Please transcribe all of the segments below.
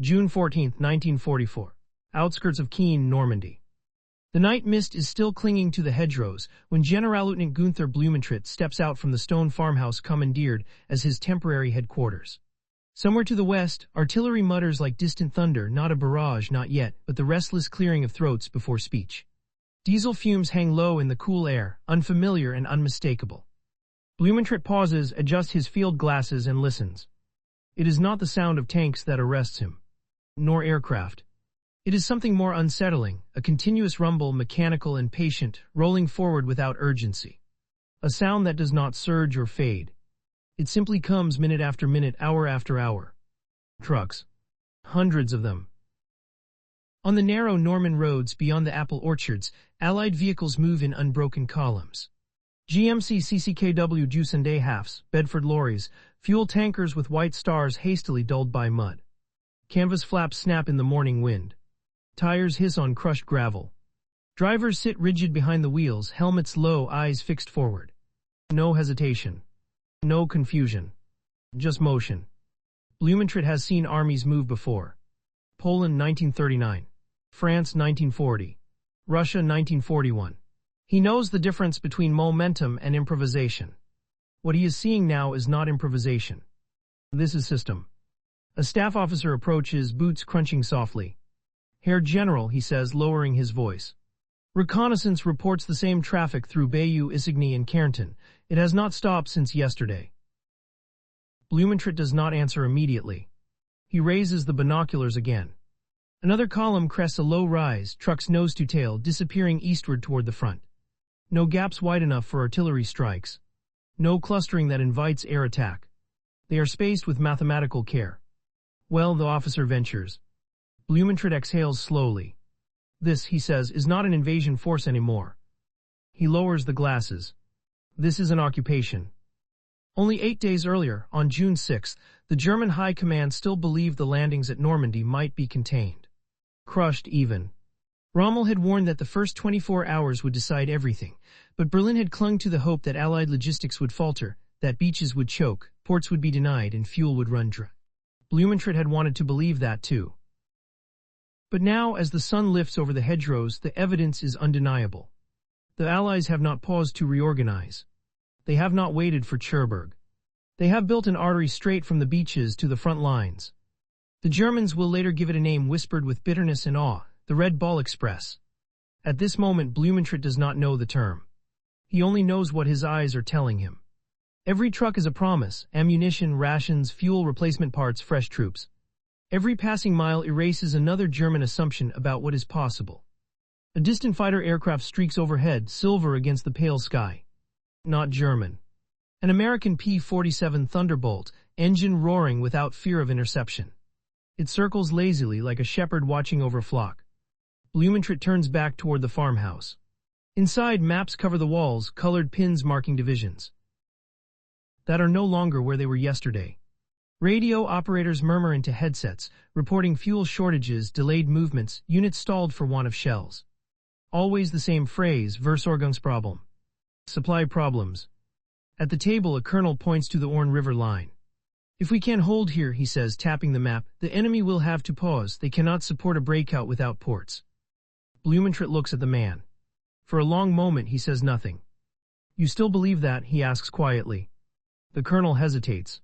June 14, 1944. Outskirts of Keene, Normandy. The night mist is still clinging to the hedgerows when Generalleutnant Günther Blumentritt steps out from the stone farmhouse commandeered as his temporary headquarters. Somewhere to the west, artillery mutters like distant thunder, not a barrage, not yet, but the restless clearing of throats before speech. Diesel fumes hang low in the cool air, unfamiliar and unmistakable. Blumentritt pauses, adjusts his field glasses, and listens. It is not the sound of tanks that arrests him, nor aircraft. It is something more unsettling, a continuous rumble, mechanical and patient, rolling forward without urgency. A sound that does not surge or fade. It simply comes minute after minute, hour after hour. Trucks. Hundreds of them. On the narrow Norman roads beyond the apple orchards, Allied vehicles move in unbroken columns. GMC CCKW Jusenday halves, Bedford lorries, fuel tankers with white stars hastily dulled by mud. Canvas flaps snap in the morning wind. Tires hiss on crushed gravel. Drivers sit rigid behind the wheels, helmets low, eyes fixed forward. No hesitation. No confusion. Just motion. Blumentritt has seen armies move before. Poland 1939. France 1940. Russia 1941. He knows the difference between momentum and improvisation. What he is seeing now is not improvisation. This is system. A staff officer approaches, boots crunching softly. Herr General, he says, lowering his voice. Reconnaissance reports the same traffic through Bayeux, Isigny, and Carenton. It has not stopped since yesterday. Blumentritt does not answer immediately. He raises the binoculars again. Another column crests a low rise, trucks nose to tail, disappearing eastward toward the front. No gaps wide enough for artillery strikes. No clustering that invites air attack. They are spaced with mathematical care. Well, the officer ventures. Blumentritt exhales slowly. This, he says, is not an invasion force anymore. He lowers the glasses. This is an occupation. Only 8 days earlier, on June 6, the German High Command still believed the landings at Normandy might be contained. Crushed even. Rommel had warned that the first 24 hours would decide everything, but Berlin had clung to the hope that Allied logistics would falter, that beaches would choke, ports would be denied, and fuel would run dry. Blumentritt had wanted to believe that too. But now, as the sun lifts over the hedgerows, the evidence is undeniable. The Allies have not paused to reorganize. They have not waited for Cherbourg. They have built an artery straight from the beaches to the front lines. The Germans will later give it a name whispered with bitterness and awe, the Red Ball Express. At this moment, Blumentritt does not know the term. He only knows what his eyes are telling him. Every truck is a promise: ammunition, rations, fuel, replacement parts, fresh troops. Every passing mile erases another German assumption about what is possible. A distant fighter aircraft streaks overhead, silver against the pale sky. Not German. An American P-47 Thunderbolt, engine roaring without fear of interception. It circles lazily like a shepherd watching over a flock. Blumentritt turns back toward the farmhouse. Inside, maps cover the walls, colored pins marking divisions that are no longer where they were yesterday. Radio operators murmur into headsets, reporting fuel shortages, delayed movements, units stalled for want of shells. Always the same phrase, Versorgungsproblem. Supply problems. At the table, a colonel points to the Orne River line. If we can hold here, he says, tapping the map, the enemy will have to pause. They cannot support a breakout without ports. Blumentritt looks at the man. For a long moment, he says nothing. You still believe that? He asks quietly. The colonel hesitates.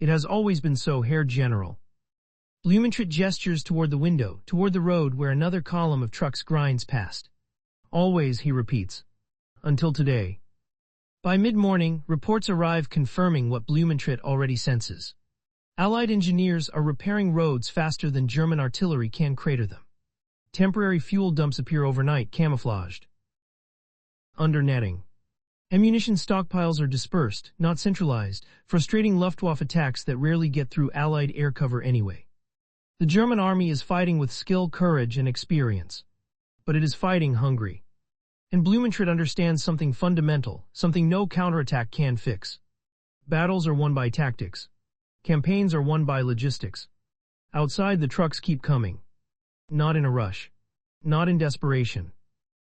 It has always been so, Herr General. Blumentritt gestures toward the window, toward the road where another column of trucks grinds past. Always, he repeats. Until today. By mid-morning, reports arrive confirming what Blumentritt already senses. Allied engineers are repairing roads faster than German artillery can crater them. Temporary fuel dumps appear overnight, camouflaged under netting. Ammunition stockpiles are dispersed, not centralized, frustrating Luftwaffe attacks that rarely get through Allied air cover anyway. The German army is fighting with skill, courage, and experience. But it is fighting hungry. And Blumentritt understands something fundamental, something no counterattack can fix. Battles are won by tactics. Campaigns are won by logistics. Outside, the trucks keep coming. Not in a rush. Not in desperation.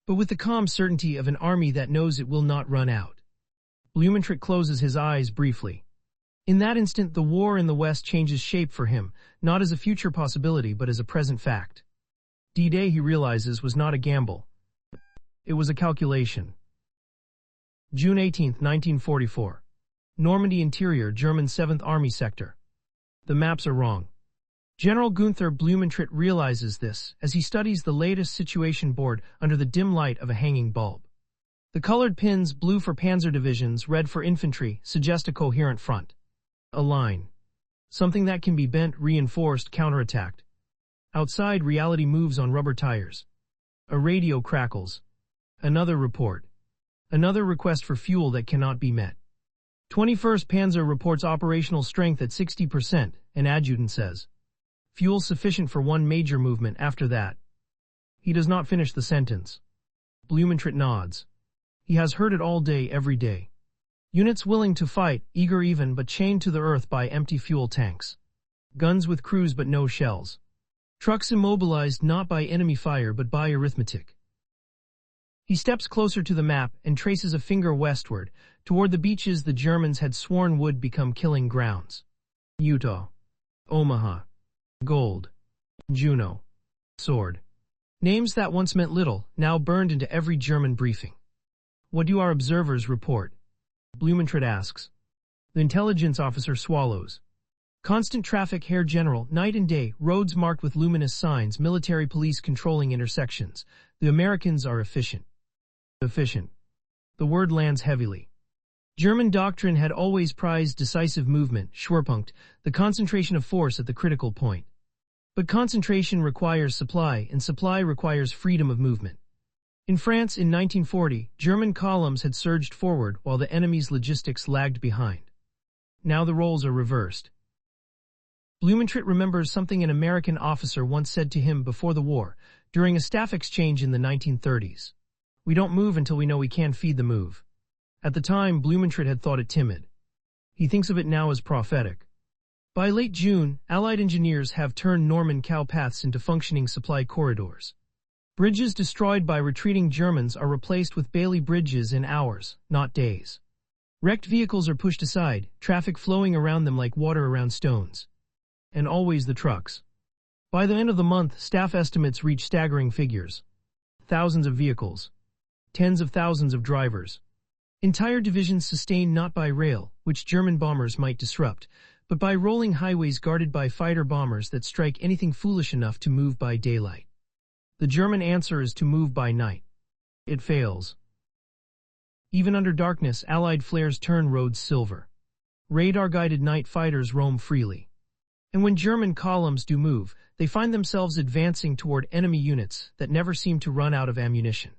But with the calm certainty of an army that knows it will not run out. Blumentritt closes his eyes briefly. In that instant, the war in the West changes shape for him, not as a future possibility but as a present fact. D-Day, he realizes, was not a gamble. It was a calculation. June 18, 1944. Normandy interior, German 7th Army sector. The maps are wrong. General Günther Blumentritt realizes this as he studies the latest situation board under the dim light of a hanging bulb. The colored pins, blue for panzer divisions, red for infantry, suggest a coherent front. A line. Something that can be bent, reinforced, counterattacked. Outside, reality moves on rubber tires. A radio crackles. Another report. Another request for fuel that cannot be met. 21st Panzer reports operational strength at 60%, an adjutant says. Fuel sufficient for one major movement after that. He does not finish the sentence. Blumentritt nods. He has heard it all day, every day. Units willing to fight, eager even but chained to the earth by empty fuel tanks. Guns with crews but no shells. Trucks immobilized not by enemy fire but by arithmetic. He steps closer to the map and traces a finger westward, toward the beaches the Germans had sworn would become killing grounds. Utah. Omaha. Gold. Juneau. Sword. Names that once meant little, now burned into every German briefing. What do our observers report? Blumentritt asks. The intelligence officer swallows. Constant traffic, Herr General, night and day, roads marked with luminous signs, military police controlling intersections. The Americans are efficient. Efficient. The word lands heavily. German doctrine had always prized decisive movement, Schwerpunkt, the concentration of force at the critical point. But concentration requires supply, and supply requires freedom of movement. In France in 1940, German columns had surged forward while the enemy's logistics lagged behind. Now the roles are reversed. Blumentritt remembers something an American officer once said to him before the war, during a staff exchange in the 1930s. We don't move until we know we can feed the move. At the time, Blumentritt had thought it timid. He thinks of it now as prophetic. By late June, Allied engineers have turned Norman cowpaths into functioning supply corridors. Bridges destroyed by retreating Germans are replaced with Bailey bridges in hours, not days. Wrecked vehicles are pushed aside, traffic flowing around them like water around stones. And always the trucks. By the end of the month, staff estimates reach staggering figures. Thousands of vehicles. Tens of thousands of drivers. Entire divisions sustained not by rail, which German bombers might disrupt, but by rolling highways guarded by fighter bombers that strike anything foolish enough to move by daylight. The German answer is to move by night. It fails. Even under darkness, Allied flares turn roads silver. Radar-guided night fighters roam freely. And when German columns do move, they find themselves advancing toward enemy units that never seem to run out of ammunition.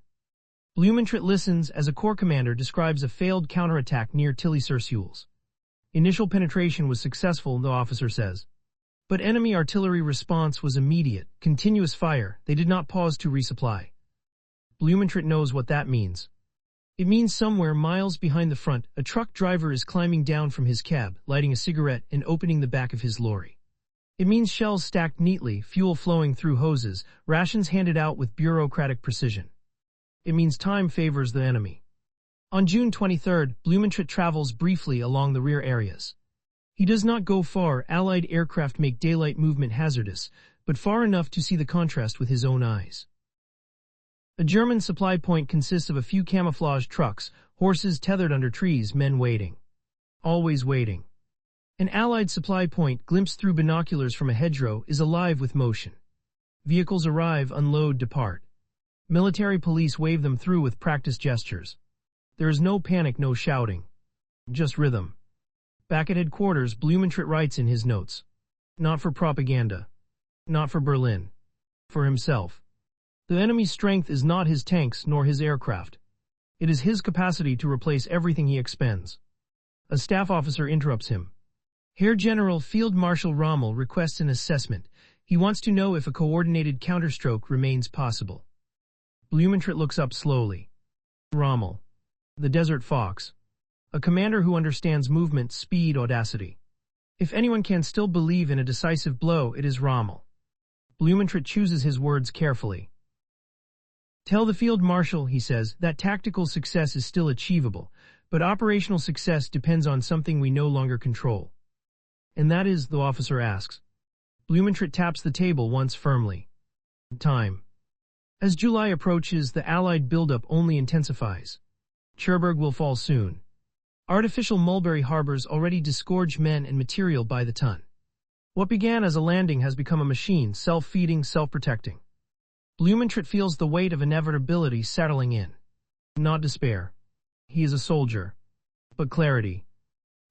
Blumentritt listens as a corps commander describes a failed counterattack near Tilly-sur-Seulles. Initial penetration was successful, the officer says. But enemy artillery response was immediate, continuous fire. They did not pause to resupply. Blumentritt knows what that means. It means somewhere miles behind the front, a truck driver is climbing down from his cab, lighting a cigarette and opening the back of his lorry. It means shells stacked neatly, fuel flowing through hoses, rations handed out with bureaucratic precision. It means time favors the enemy. On June 23, Blumentritt travels briefly along the rear areas. He does not go far. Allied aircraft make daylight movement hazardous, but far enough to see the contrast with his own eyes. A German supply point consists of a few camouflaged trucks, horses tethered under trees, men waiting. Always waiting. An Allied supply point, glimpsed through binoculars from a hedgerow, is alive with motion. Vehicles arrive, unload, depart. Military police wave them through with practiced gestures. There is no panic, no shouting. Just rhythm. Back at headquarters, Blumentritt writes in his notes. Not for propaganda. Not for Berlin. For himself. The enemy's strength is not his tanks nor his aircraft. It is his capacity to replace everything he expends. A staff officer interrupts him. Herr General, Field Marshal Rommel requests an assessment. He wants to know if a coordinated counterstroke remains possible. Blumentritt looks up slowly. Rommel. The Desert Fox. A commander who understands movement, speed, audacity. If anyone can still believe in a decisive blow, it is Rommel. Blumentritt chooses his words carefully. Tell the Field Marshal, he says, that tactical success is still achievable, but operational success depends on something we no longer control. And that is, the officer asks. Blumentritt taps the table once firmly. Time. As July approaches, the Allied buildup only intensifies. Cherbourg will fall soon. Artificial mulberry harbors already disgorge men and material by the ton. What began as a landing has become a machine, self-feeding, self-protecting. Blumentritt feels the weight of inevitability settling in. Not despair. He is a soldier. But clarity.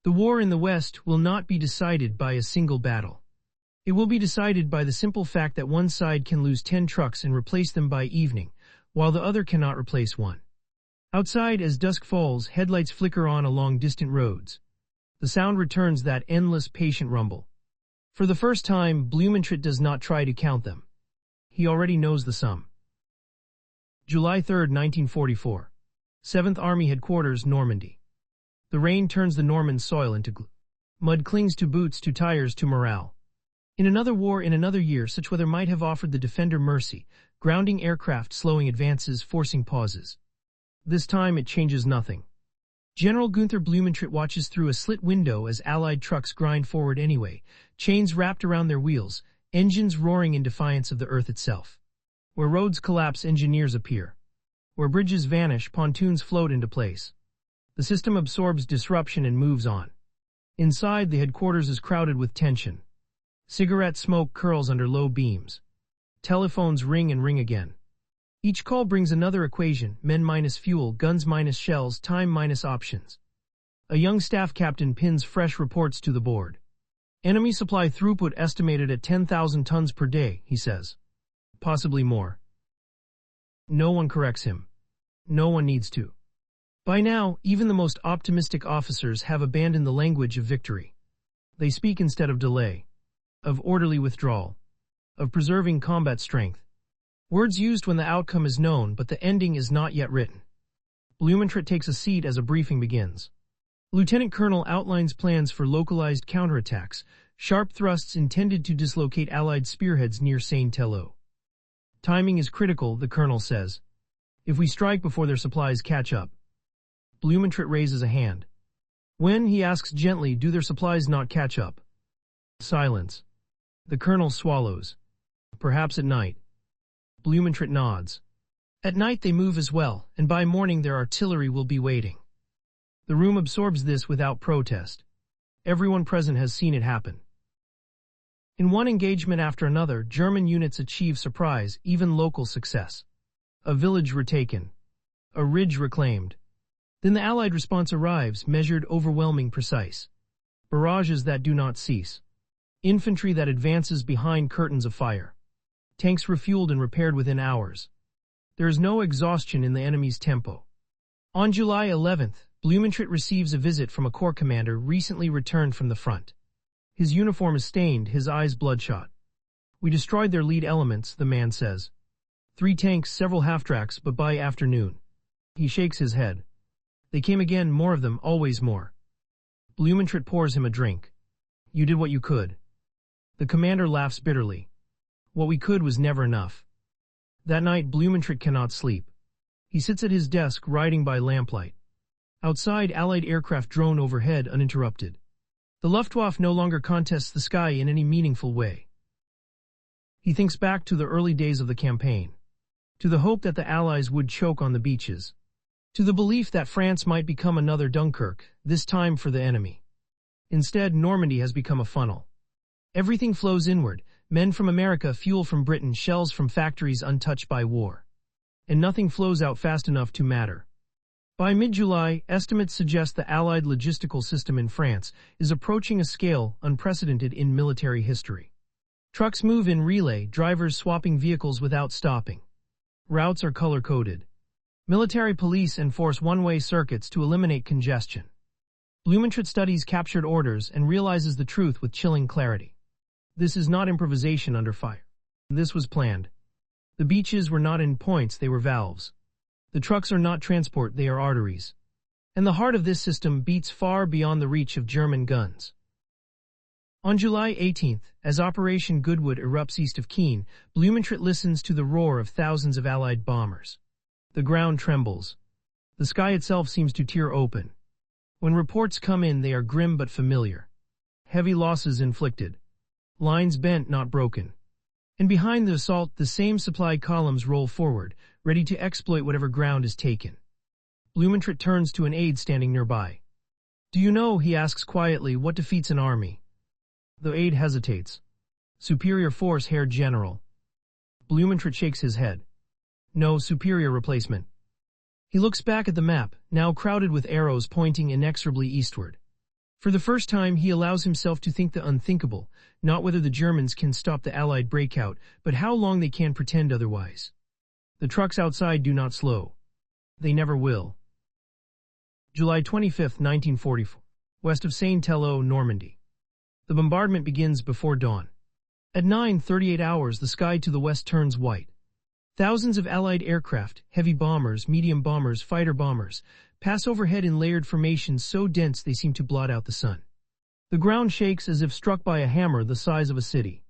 The war in the West will not be decided by a single battle. It will be decided by the simple fact that one side can lose 10 trucks and replace them by evening, while the other cannot replace one. Outside, as dusk falls, headlights flicker on along distant roads. The sound returns, that endless, patient rumble. For the first time, Blumentritt does not try to count them. He already knows the sum. July 3, 1944. 7th Army Headquarters, Normandy. The rain turns the Norman soil into glue. Mud clings to boots, to tires, to morale. In another war, in another year, such weather might have offered the defender mercy, grounding aircraft, slowing advances, forcing pauses. This time it changes nothing. General Günther Blumentritt watches through a slit window as Allied trucks grind forward anyway, chains wrapped around their wheels, engines roaring in defiance of the earth itself. Where roads collapse, engineers appear. Where bridges vanish, pontoons float into place. The system absorbs disruption and moves on. Inside, the headquarters is crowded with tension. Cigarette smoke curls under low beams. Telephones ring and ring again. Each call brings another equation: men minus fuel, guns minus shells, time minus options. A young staff captain pins fresh reports to the board. Enemy supply throughput estimated at 10,000 tons per day, he says. Possibly more. No one corrects him. No one needs to. By now, even the most optimistic officers have abandoned the language of victory. They speak instead of delay, of orderly withdrawal, of preserving combat strength. Words used when the outcome is known, but the ending is not yet written. Blumentritt takes a seat as a briefing begins. Lieutenant Colonel outlines plans for localized counterattacks, sharp thrusts intended to dislocate Allied spearheads near Saint-Tello. Timing is critical, the colonel says. If we strike before their supplies catch up. Blumentritt raises a hand. When, he asks gently, do their supplies not catch up? Silence. The colonel swallows. Perhaps at night. Blumentritt nods. At night they move as well, and by morning their artillery will be waiting. The room absorbs this without protest. Everyone present has seen it happen. In one engagement after another, German units achieve surprise, even local success. A village retaken. A ridge reclaimed. Then the Allied response arrives, measured, overwhelming, precise. Barrages that do not cease. Infantry that advances behind curtains of fire. Tanks refueled and repaired within hours. There is no exhaustion in the enemy's tempo. On July 11th, Blumentritt receives a visit from a corps commander recently returned from the front. His uniform is stained, his eyes bloodshot. We destroyed their lead elements, the man says. 3 tanks, several half-tracks, but by afternoon. He shakes his head. They came again, more of them, always more. Blumentritt pours him a drink. You did what you could. The commander laughs bitterly. What we could was never enough. That night, Blumentritt cannot sleep. He sits at his desk, writing by lamplight. Outside, Allied aircraft drone overhead uninterrupted. The Luftwaffe no longer contests the sky in any meaningful way. He thinks back to the early days of the campaign, to the hope that the Allies would choke on the beaches, to the belief that France might become another Dunkirk, this time for the enemy. Instead, Normandy has become a funnel. Everything flows inward, men from America, fuel from Britain, shells from factories untouched by war. And nothing flows out fast enough to matter. By mid-July, estimates suggest the Allied logistical system in France is approaching a scale unprecedented in military history. Trucks move in relay, drivers swapping vehicles without stopping. Routes are color-coded. Military police enforce one-way circuits to eliminate congestion. Blumentritt studies captured orders and realizes the truth with chilling clarity. This is not improvisation under fire. This was planned. The beaches were not endpoints, they were valves. The trucks are not transport, they are arteries. And the heart of this system beats far beyond the reach of German guns. On July 18th, as Operation Goodwood erupts east of Keene, Blumentritt listens to the roar of thousands of Allied bombers. The ground trembles. The sky itself seems to tear open. When reports come in, they are grim but familiar. heavy losses inflicted. Lines bent, not broken. And behind the assault, the same supply columns roll forward, ready to exploit whatever ground is taken. Blumentritt turns to an aide standing nearby. "Do you know," he asks quietly, "what defeats an army?" The aide hesitates. "Superior force, Herr General." Blumentritt shakes his head. "No, superior replacement." He looks back at the map, now crowded with arrows pointing inexorably eastward. For the first time, he allows himself to think the unthinkable, not whether the Germans can stop the Allied breakout, but how long they can pretend otherwise. The trucks outside do not slow. They never will. July 25, 1944. West of Saint-Tello, Normandy. The bombardment begins before dawn. At 9:38 hours, the sky to the west turns white. Thousands of Allied aircraft, heavy bombers, medium bombers, fighter bombers, pass overhead in layered formations so dense they seem to blot out the sun. The ground shakes as if struck by a hammer the size of a city.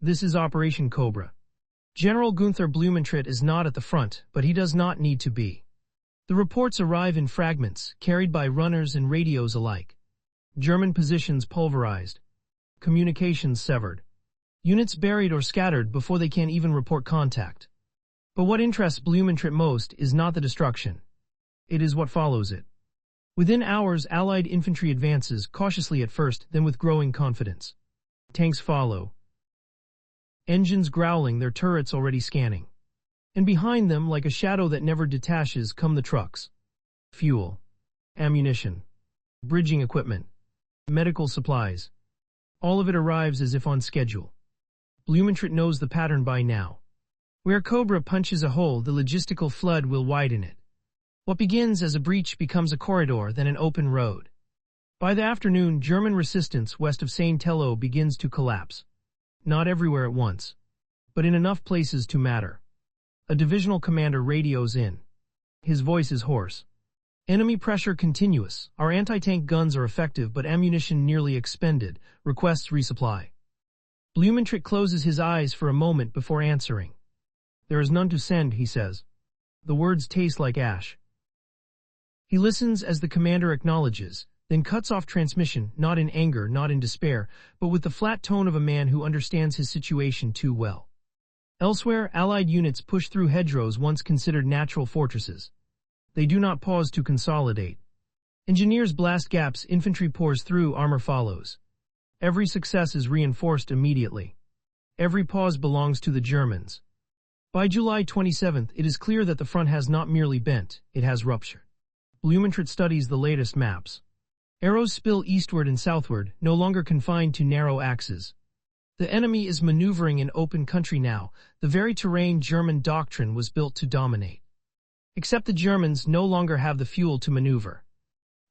This is Operation Cobra. General Günther Blumentritt is not at the front, but he does not need to be. The reports arrive in fragments, carried by runners and radios alike. German positions pulverized. Communications severed. Units buried or scattered before they can even report contact. But what interests Blumentritt most is not the destruction. It is what follows it. Within hours, Allied infantry advances, cautiously at first, then with growing confidence. Tanks follow. Engines growling, their turrets already scanning. And behind them, like a shadow that never detaches, come the trucks. Fuel. Ammunition. Bridging equipment. Medical supplies. All of it arrives as if on schedule. Blumentritt knows the pattern by now. Where Cobra punches a hole, the logistical flood will widen it. What begins as a breach becomes a corridor, then an open road. By the afternoon, German resistance west of Saint-Tello begins to collapse. Not everywhere at once, but in enough places to matter. A divisional commander radios in. His voice is hoarse. "Enemy pressure continuous. Our anti-tank guns are effective, but ammunition nearly expended. Requests resupply." Blumentritt closes his eyes for a moment before answering. "There is none to send," he says. The words taste like ash. He listens as the commander acknowledges, then cuts off transmission, not in anger, not in despair, but with the flat tone of a man who understands his situation too well. Elsewhere, Allied units push through hedgerows once considered natural fortresses. They do not pause to consolidate. Engineers blast gaps, infantry pours through, armor follows. Every success is reinforced immediately. Every pause belongs to the Germans. By July 27th, it is clear that the front has not merely bent, it has ruptured. Blumentritt studies the latest maps. Arrows spill eastward and southward, no longer confined to narrow axes. The enemy is maneuvering in open country now, the very terrain German doctrine was built to dominate. Except the Germans no longer have the fuel to maneuver.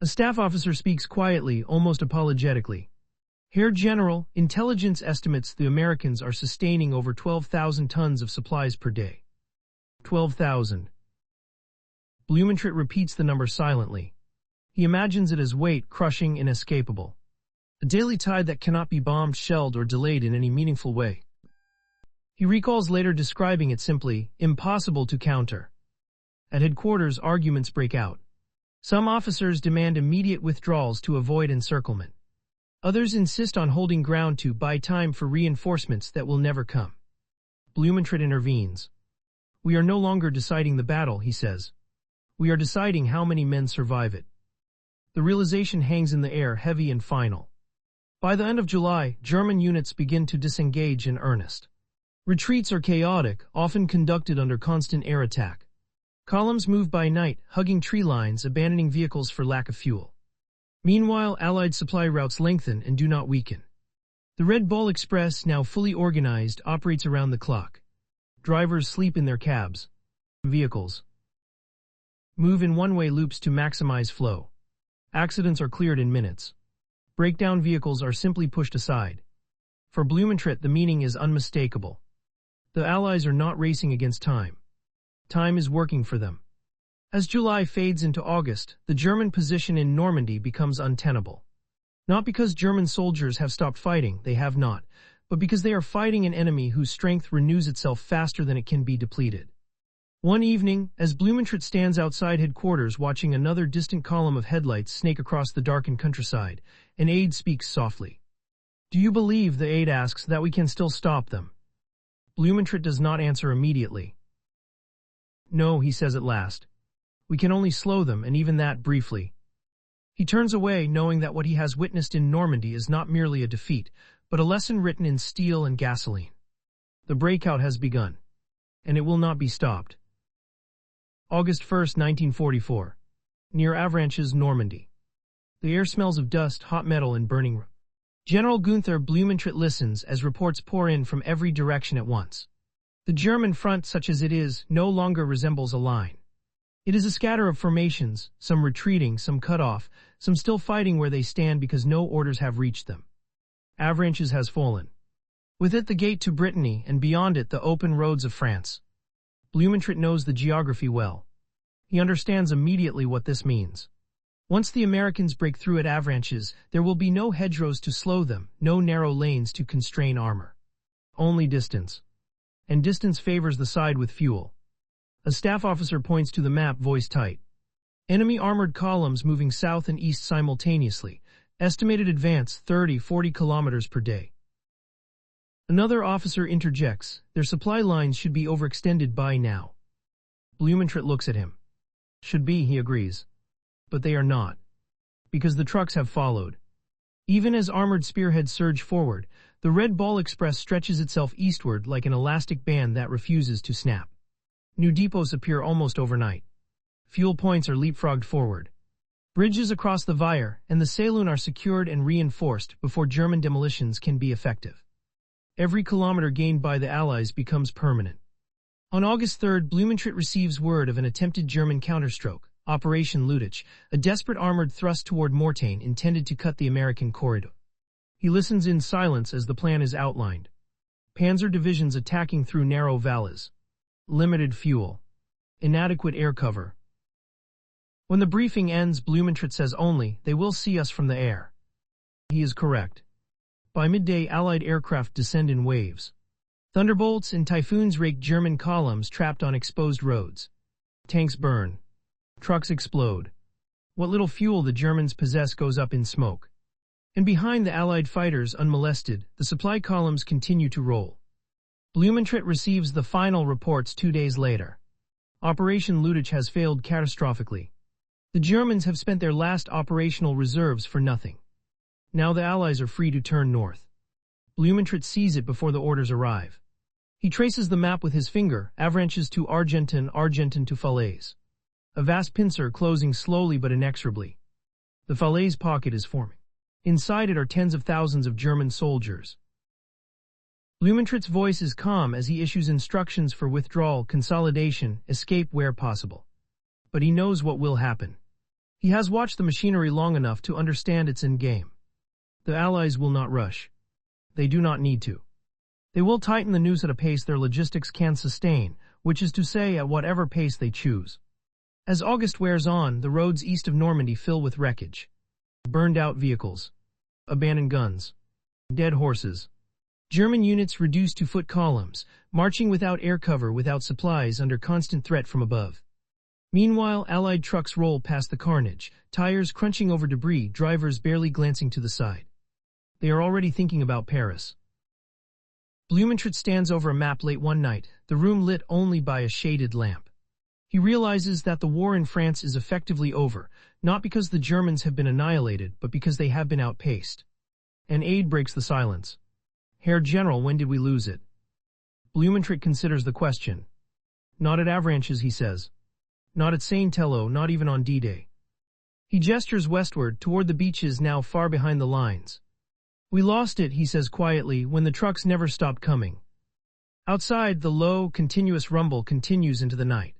A staff officer speaks quietly, almost apologetically. "Herr General, intelligence estimates the Americans are sustaining over 12,000 tons of supplies per day." 12,000. Blumentritt repeats the number silently. He imagines it as weight, crushing, inescapable. A daily tide that cannot be bombed, shelled, or delayed in any meaningful way. He recalls later describing it simply, impossible to counter. At headquarters, arguments break out. Some officers demand immediate withdrawals to avoid encirclement. Others insist on holding ground to buy time for reinforcements that will never come. Blumentritt intervenes. "We are no longer deciding the battle," he says. "We are deciding how many men survive it." The realization hangs in the air, heavy and final. By the end of July, German units begin to disengage in earnest. Retreats are chaotic, often conducted under constant air attack. Columns move by night, hugging tree lines, abandoning vehicles for lack of fuel. Meanwhile, Allied supply routes lengthen and do not weaken. The Red Bull Express, now fully organized, operates around the clock. Drivers sleep in their cabs. Vehicles move in one-way loops to maximize flow. Accidents are cleared in minutes. Breakdown vehicles are simply pushed aside. For Blumentritt, the meaning is unmistakable. The Allies are not racing against time. Time is working for them. As July fades into August, the German position in Normandy becomes untenable. Not because German soldiers have stopped fighting, they have not, but because they are fighting an enemy whose strength renews itself faster than it can be depleted. One evening, as Blumentritt stands outside headquarters watching another distant column of headlights snake across the darkened countryside, an aide speaks softly. Do you believe, the aide asks, that we can still stop them? Blumentritt does not answer immediately. No, he says at last. We can only slow them, and even that briefly. He turns away, knowing that what he has witnessed in Normandy is not merely a defeat, but a lesson written in steel and gasoline. The breakout has begun, and it will not be stopped. August 1, 1944. Near Avranches, Normandy. The air smells of dust, hot metal, and burning rock. General Günther Blumentritt listens as reports pour in from every direction at once. The German front, such as it is, no longer resembles a line. It is a scatter of formations, some retreating, some cut off, some still fighting where they stand because no orders have reached them. Avranches has fallen. With it the gate to Brittany, and beyond it the open roads of France. Blumentritt knows the geography well. He understands immediately what this means. Once the Americans break through at Avranches, there will be no hedgerows to slow them, no narrow lanes to constrain armor. Only distance. And distance favors the side with fuel. A staff officer points to the map, voice tight. Enemy armored columns moving south and east simultaneously. Estimated advance 30-40 kilometers per day. Another officer interjects. Their supply lines should be overextended by now. Blumentritt looks at him. Should be, he agrees. But they are not. Because the trucks have followed. Even as armored spearheads surge forward, the Red Ball Express stretches itself eastward like an elastic band that refuses to snap. New depots appear almost overnight. Fuel points are leapfrogged forward. Bridges across the Weser and the Saloon are secured and reinforced before German demolitions can be effective. Every kilometer gained by the Allies becomes permanent. On August 3rd, Blumentritt receives word of an attempted German counterstroke, Operation Overlord, a desperate armored thrust toward Mortain intended to cut the American corridor. He listens in silence as the plan is outlined. Panzer divisions attacking through narrow valleys. Limited fuel. Inadequate air cover. When the briefing ends, Blumentritt says only, "They will see us from the air." He is correct. By midday, Allied aircraft descend in waves. Thunderbolts and typhoons rake German columns trapped on exposed roads. Tanks burn. Trucks explode. What little fuel the Germans possess goes up in smoke. And behind the Allied fighters, unmolested, the supply columns continue to roll. Blumentritt receives the final reports 2 days later. Operation Overlord has failed catastrophically. The Germans have spent their last operational reserves for nothing. Now the Allies are free to turn north. Blumentritt sees it before the orders arrive. He traces the map with his finger, Avranches to Argenton, Argenton to Falaise. A vast pincer closing slowly but inexorably. The Falaise pocket is forming. Inside it are tens of thousands of German soldiers. Blumentritt's voice is calm as he issues instructions for withdrawal, consolidation, escape where possible. But he knows what will happen. He has watched the machinery long enough to understand its endgame. The Allies will not rush. They do not need to. They will tighten the noose at a pace their logistics can sustain, which is to say at whatever pace they choose. As August wears on, the roads east of Normandy fill with wreckage. Burned-out vehicles. Abandoned guns. Dead horses. German units reduced to foot columns, marching without air cover, without supplies, under constant threat from above. Meanwhile, Allied trucks roll past the carnage, tires crunching over debris, drivers barely glancing to the side. They are already thinking about Paris. Blumentritt stands over a map late one night, the room lit only by a shaded lamp. He realizes that the war in France is effectively over, not because the Germans have been annihilated, but because they have been outpaced. An aide breaks the silence. "Herr General, when did we lose it?" Blumentritt considers the question. "Not at Avranches," he says. "Not at Saint-Tello, not even on D-Day." He gestures westward, toward the beaches now far behind the lines. "We lost it," he says quietly, "when the trucks never stopped coming." Outside, the low, continuous rumble continues into the night.